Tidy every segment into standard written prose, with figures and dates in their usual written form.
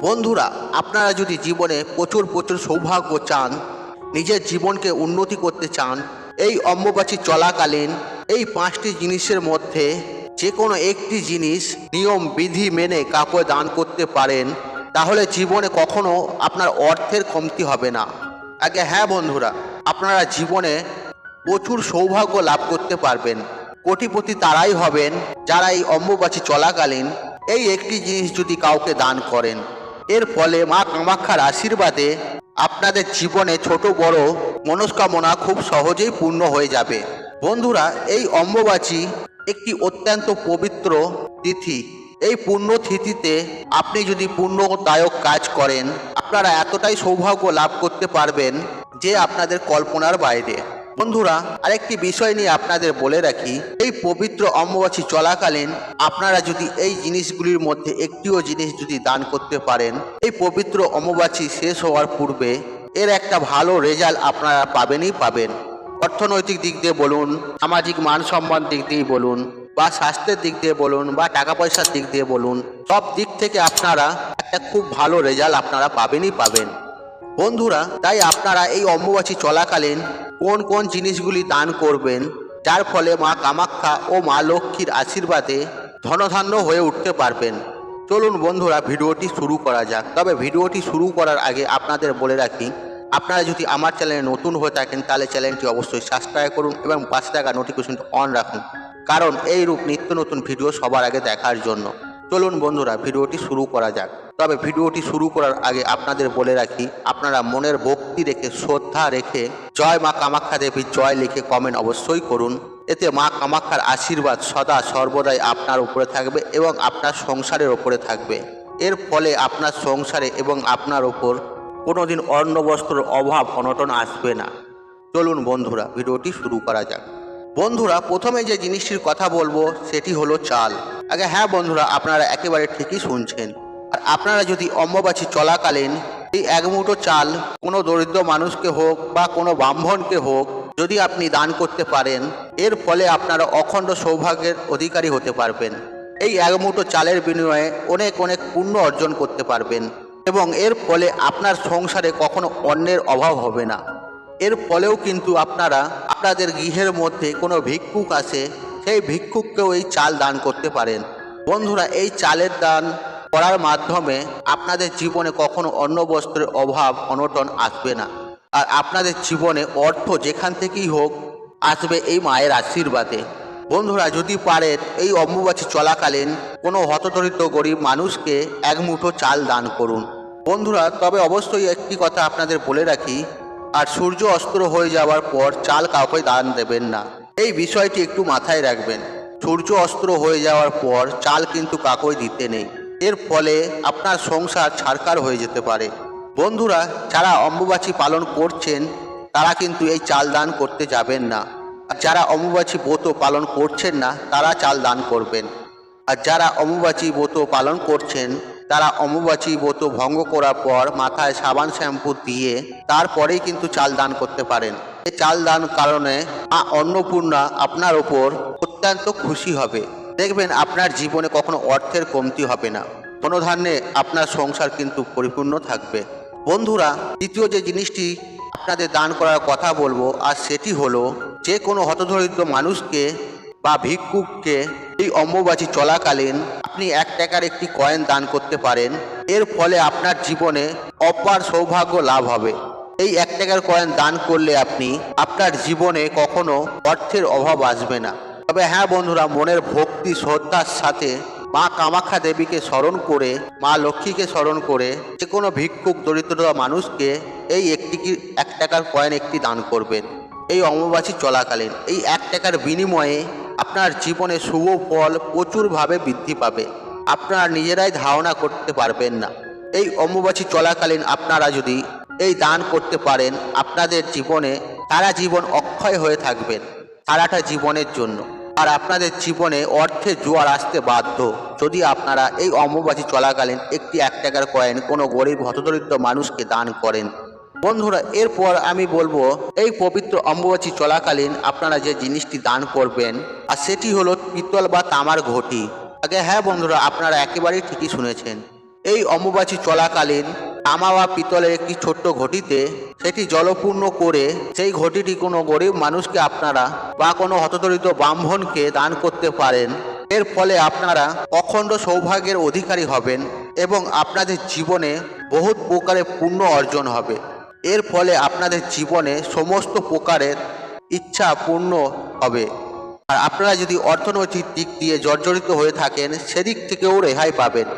বন্ধুরা, আপনারা যদি জীবনে প্রচুর প্রচুর সৌভাগ্য চান, নিজের জীবনকে উন্নতি করতে চান, এই অম্বুবাচী চলাকালীন এই 5টি জিনিসের মধ্যে যে কোনো একটি জিনিস নিয়ম বিধি মেনে কাউকে দান করতে পারেন, তাহলে জীবনে কখনো আপনার অর্থের কমতি হবে না। আগে হ্যাঁ বন্ধুরা, আপনারা জীবনে প্রচুর সৌভাগ্য লাভ করতে পারবেন। কোটিপতি তারাই হবেন যারা এই অম্বুবাচী চলাকালীন এই একটি জিনিস যদি কাউকে দান করেন। এর ফলে মা কামাখ্যার আশীর্বাদে আপনাদের জীবনে ছোট বড় মনস্কামনা খুব সহজেই পূর্ণ হয়ে যাবে। বন্ধুরা, এই অম্বুবাচী একটি অত্যন্ত পবিত্র তিথি। এই পুণ্য তিথিতে আপনি যদি পুণ্যদায়ক কাজ করেন, আপনারা এতটাই সৌভাগ্য লাভ করতে পারবেন যে আপনাদের কল্পনার বাইরে। বন্ধুরা, আরেকটি বিষয় নিয়ে আপনাদের বলে রাখি, এই পবিত্র অম্বুবাচী চলাকালীন আপনারা যদি এই জিনিসগুলির মধ্যে একটিও জিনিস যদি দান করতে পারেন, এই পবিত্র অম্বুবাচী শেষ হওয়ার পূর্বে এর একটা ভালো রেজাল্ট আপনারা পাবেনই পাবেন। অর্থনৈতিক দিক দিয়ে বলুন, সামাজিক মান সম্মান দিক দিয়ে বলুন, বা স্বাস্থ্যের দিক দিয়ে বলুন, বা টাকা পয়সার দিক দিয়ে বলুন, সব দিক থেকে আপনারা একটা খুব ভালো রেজাল্ট আপনারা পাবেনই পাবেন। বন্ধুরা, তাই আপনারা এই অম্বুবাচী চলাকালীন কোন কোন জিনিসগুলি দান করবেন, যার ফলে মা কামাখ্যা ও মা লক্ষ্মীর আশীর্বাদে ধনধান্য হয়ে উঠতে পারবেন। চলুন বন্ধুরা, ভিডিওটি শুরু করা যাক। তবে ভিডিওটি শুরু করার আগে আপনাদের বলে রাখি, আপনারা যদি আমার চ্যানেলে নতুন হয়ে থাকেন তাহলে চ্যানেলটি অবশ্যই সাবস্ক্রাইব করুন এবং পাশে থাকা নোটিফিকেশনটি অন রাখুন, কারণ এই রূপ নিত্য নতুন ভিডিও সবার আগে দেখার জন্য। চলুন বন্ধুরা, ভিডিওটি শুরু করা যাক। তবে ভিডিওটি শুরু করার আগে আপনাদের বলে রাখি, আপনারা মনের ভক্তি রেখে, শ্রদ্ধা রেখে জয় মা কামাখ্যা দেবী জয় লিখে কমেন্ট অবশ্যই করুন। এতে মা কামাখ্যার আশীর্বাদ সদা সর্বদাই আপনার উপরে থাকবে এবং আপনার সংসারের ওপরে থাকবে। এর ফলে আপনার সংসারে এবং আপনার ওপর কোনোদিন অন্ন বস্ত্রের অভাব অনটন আসবে না। চলুন বন্ধুরা, ভিডিওটি শুরু করা যাক। বন্ধুরা, প্রথমে যে জিনিসটির কথা বলবো সেটি হলো চাল। আগে হ্যাঁ বন্ধুরা, আপনারা একেবারে ঠিকই শুনছেন। আর আপনারা যদি অম্বুবাচী চলাকালীন এই এক মুঠো চাল কোনো দরিদ্র মানুষকে হোক বা কোনো ব্রাহ্মণকে হোক যদি আপনি দান করতে পারেন, এর ফলে আপনারা অখণ্ড সৌভাগ্যের অধিকারী হতে পারবেন। এই এক মুঠো চালের বিনিময়ে অনেক অনেক পুণ্য অর্জন করতে পারবেন এবং এর ফলে আপনার সংসারে কখনো অন্নের অভাব হবে না। এর ফলেও কিন্তু আপনারা আপনাদের গৃহের মধ্যে কোনো ভিক্ষুক আসে, সেই ভিক্ষুককেও এই চাল দান করতে পারেন। বন্ধুরা, এই চালের দান করার মাধ্যমে আপনাদের জীবনে কখনো অন্ন বস্ত্রের অভাব অনটন আসবে না। আর আপনাদের জীবনে অর্থ যেখান থেকেই হোক আসবে এই মায়ের আশীর্বাদে। বন্ধুরা, যদি পারেন এই অম্বুবাচী চলাকালীন কোনো হতদরিদ্র গরিব মানুষকে এক মুঠো চাল দান করুন। বন্ধুরা, তবে অবশ্যই একটি কথা আপনাদের বলে রাখি, আর সূর্য অস্ত হয়ে যাওয়ার পর চাল কাউকে দান দেবেন না। এই বিষয়টি একটু মাথায় রাখবেন। সূর্য অস্ত হয়ে যাওয়ার পর চাল কিন্তু কাউকে দিতে নেই। এর ফলে আপনার সংসার ছারখার হয়ে যেতে পারে। বন্ধুরা, যারা অম্বুবাচী পালন করছেন তারা কিন্তু এই চাল দান করতে যাবেন না। আর যারা অম্বুবাচী ব্রত পালন করছেন না তারা চাল দান করবেন। আর যারা অম্বুবাচী ব্রত পালন করছেন তারা অম্বুবাচী ব্রত ভঙ্গ করার পর মাথায় সাবান শ্যাম্পু দিয়ে তারপরেই কিন্তু চাল দান করতে পারেন। এই চাল দান কারণে মা অন্নপূর্ণা আপনার ওপর অত্যন্ত খুশি হবে। দেখবেন আপনার জীবনে কখনো অর্থের কমতি হবে না, ধনধান্যে আপনার সংসার কিন্তু পরিপূর্ণ থাকবে। বন্ধুরা, দ্বিতীয় যে জিনিসটি আপনাদের দান করার কথা বলবো, আর সেটি হলো যে কোনো হতদরিদ্র মানুষকে বা ভিক্ষুককে এই অম্বুবাচী চলাকালীন আপনি 1 টাকার একটি কয়েন দান করতে পারেন। এর ফলে আপনার জীবনে অপার সৌভাগ্য লাভ হবে। এই 1 টাকার কয়েন দান করলে আপনি আপনার জীবনে কখনো অর্থের অভাব আসবে না। তবে হ্যাঁ বন্ধুরা, মনের ভক্তি শ্রদ্ধার সাথে মা কামাখ্যা দেবীকে স্মরণ করে, মা লক্ষ্মীকে স্মরণ করে যে কোনো ভিক্ষুক দরিদ্র মানুষকে এই 1 টাকার কয়েন একটি দান করবেন এই অম্বুবাচী চলাকালীন। এই 1 টাকার বিনিময়ে আপনার জীবনে শুভ ফল প্রচুরভাবে বৃদ্ধি পাবে। আপনারা নিজেরাই ধারণা করতে পারবেন না। এই অম্বুবাচী চলাকালীন আপনারা যদি এই দান করতে পারেন, আপনাদের জীবনে সারা জীবন অক্ষয় হয়ে থাকবেন, সারাটা জীবনের জন্য। আর আপনাদের জীবনে অর্থের জোয়ার আসতে বাধ্য যদি আপনারা এই অম্বুবাচী চলাকালীন একটি 1 টাকার কয়েন কোনো গরিব হতদরিদ্র মানুষকে দান করেন। বন্ধুরা, এরপর আমি বলবো এই পবিত্র অম্বুবাচী চলাকালীন আপনারা যে জিনিসটি দান করবেন, আর সেটি হলো পিতল বা তামার ঘটি। আগে হ্যাঁ বন্ধুরা, আপনারা একেবারেই ঠিকই শুনেছেন। এই অম্বুবাচী চলাকালীন তামা বা পিতলের একটি ছোট্ট ঘটিতে সেটি জলপূর্ণ করে সেই ঘটিটি কোনো গরিব মানুষকে আপনারা বা কোনো হতদরিদ্র ব্রাহ্মণকে দান করতে পারেন। এর ফলে আপনারা অখণ্ড সৌভাগ্যের অধিকারী হবেন এবং আপনাদের জীবনে বহুত প্রকারের পুণ্য অর্জন হবে। এর ফলে আপনাদের জীবনে সমস্ত প্রকারের ইচ্ছা পূর্ণ হবে। আর আপনারা যদি অর্থনৈতিক দিক দিয়ে জর্জরিত হয়ে থাকেন সেদিক থেকেও রেহাই পাবেন।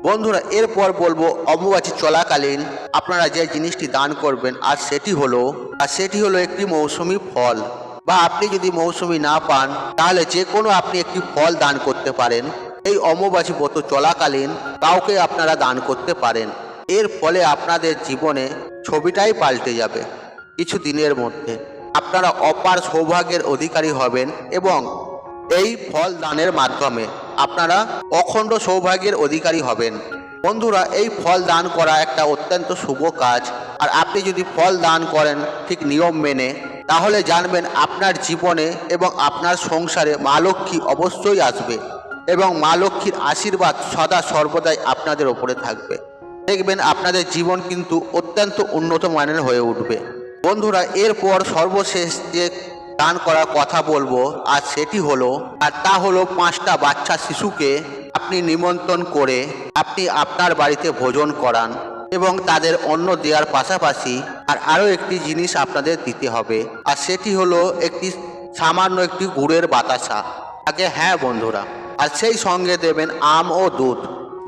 বন্ধুরা, এরপর বলবো অম্বুবাচী চলাকালীন আপনারা যে জিনিসটি দান করবেন আর সেটি হলো একটি মৌসুমি ফল, বা আপনি যদি মৌসুমি না পান তাহলে যে কোনো আপনি একটি ফল দান করতে পারেন। এই অম্বুবাচী ব্রত চলাকালীন কাউকে আপনারা দান করতে পারেন। এর ফলে আপনাদের জীবনে ছবিটাই পাল্টে যাবে। কিছু দিনের মধ্যে আপনারা অপার সৌভাগ্যের অধিকারী হবেন এবং এই ফল দানের মাধ্যমে আপনারা অখণ্ড সৌভাগ্যের অধিকারী হবেন। বন্ধুরা, এই ফল দান করা একটা অত্যন্ত শুভ কাজ। আর আপনি যদি ফল দান করেন ঠিক নিয়ম মেনে, তাহলে জানবেন আপনার জীবনে এবং আপনার সংসারে মা লক্ষ্মী অবশ্যই আসবে এবং মা লক্ষ্মীর আশীর্বাদ সদা সর্বদাই আপনাদের ওপরে থাকবে। দেখবেন আপনাদের জীবন কিন্তু অত্যন্ত উন্নত মানের হয়ে উঠবে। বন্ধুরা, এরপর সর্বশেষ যে দান করার কথা বলবো আর সেটি হলো 5টা বাচ্চা শিশুকে আপনি নিমন্ত্রণ করে আপনি আপনার বাড়িতে ভোজন করান এবং তাদের অন্ন দেওয়ার পাশাপাশি আরও একটি জিনিস আপনাদের দিতে হবে, আর সেটি হলো সামান্য একটি গুড়ের বাতাসা। হ্যাঁ বন্ধুরা, আর সেই সঙ্গে দেবেন আম ও দুধ।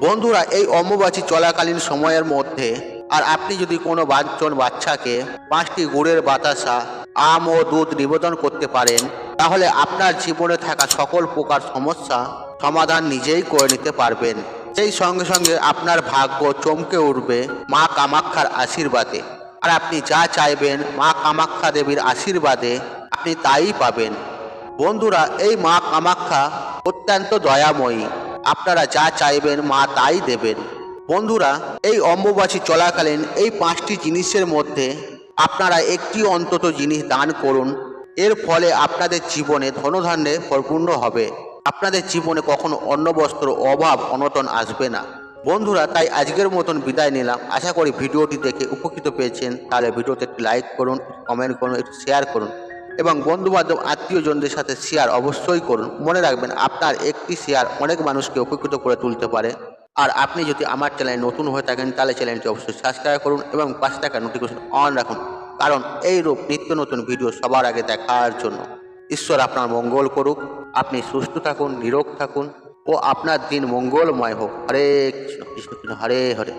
বন্ধুরা, এই অম্বুবাচী চলাকালীন সময়ের মধ্যে আর আপনি যদি কোনো বাচ্চাকে 5টি গুড়ের বাতাসা, আম ও দুধ নিবেদন করতে পারেন, তাহলে আপনার জীবনে থাকা সকল প্রকার সমস্যা সমাধান নিজেই করে নিতে পারবেন। সেই সঙ্গে সঙ্গে আপনার ভাগ্য চমকে উঠবে মা কামাখ্যার আশীর্বাদে। আর আপনি যা চাইবেন মা কামাখ্যা দেবীর আশীর্বাদে আপনি তাই পাবেন। বন্ধুরা, এই মা কামাখ্যা অত্যন্ত দয়াময়ী। আপনারা যা চাইবেন মা তাই দেবেন। বন্ধুরা, এই অম্বুবাচী চলাকালীন এই 5টি জিনিসের মধ্যে আপনারা একটি অন্তত জিনিস দান করুন। এর ফলে আপনাদের জীবনে ধনধান্যে পরিপূর্ণ হবে। আপনাদের জীবনে কখনো অন্ন বস্ত্র অভাব অনটন আসবে না। বন্ধুরা, তাই আজকের মতন বিদায় নিলাম। আশা করি ভিডিওটি দেখে উপকৃত পেয়েছেন। তাহলে ভিডিওতে একটি লাইক করুন, কমেন্ট করুন, একটু শেয়ার করুন এবং বন্ধুবান্ধব আত্মীয়জনদের সাথে শেয়ার অবশ্যই করুন। মনে রাখবেন, আপনার একটি শেয়ার অনেক মানুষকে উপকৃত করে তুলতে পারে। আর আপনি যদি আমার চ্যানেলে নতুন হয়ে থাকেন তাহলে চ্যানেলটি অবশ্যই সাবস্ক্রাইব করুন এবং 5 টাকা নোটিফিকেশন অন রাখুন, কারণ এইরূপ নিত্য নতুন ভিডিও সবার আগে দেখার জন্য। ঈশ্বর আপনার মঙ্গল করুক। আপনি সুস্থ থাকুন, নিরোগ থাকুন ও আপনার দিন মঙ্গলময় হোক। হরে কৃষ্ণ কৃষ্ণ কৃষ্ণ হরে হরে।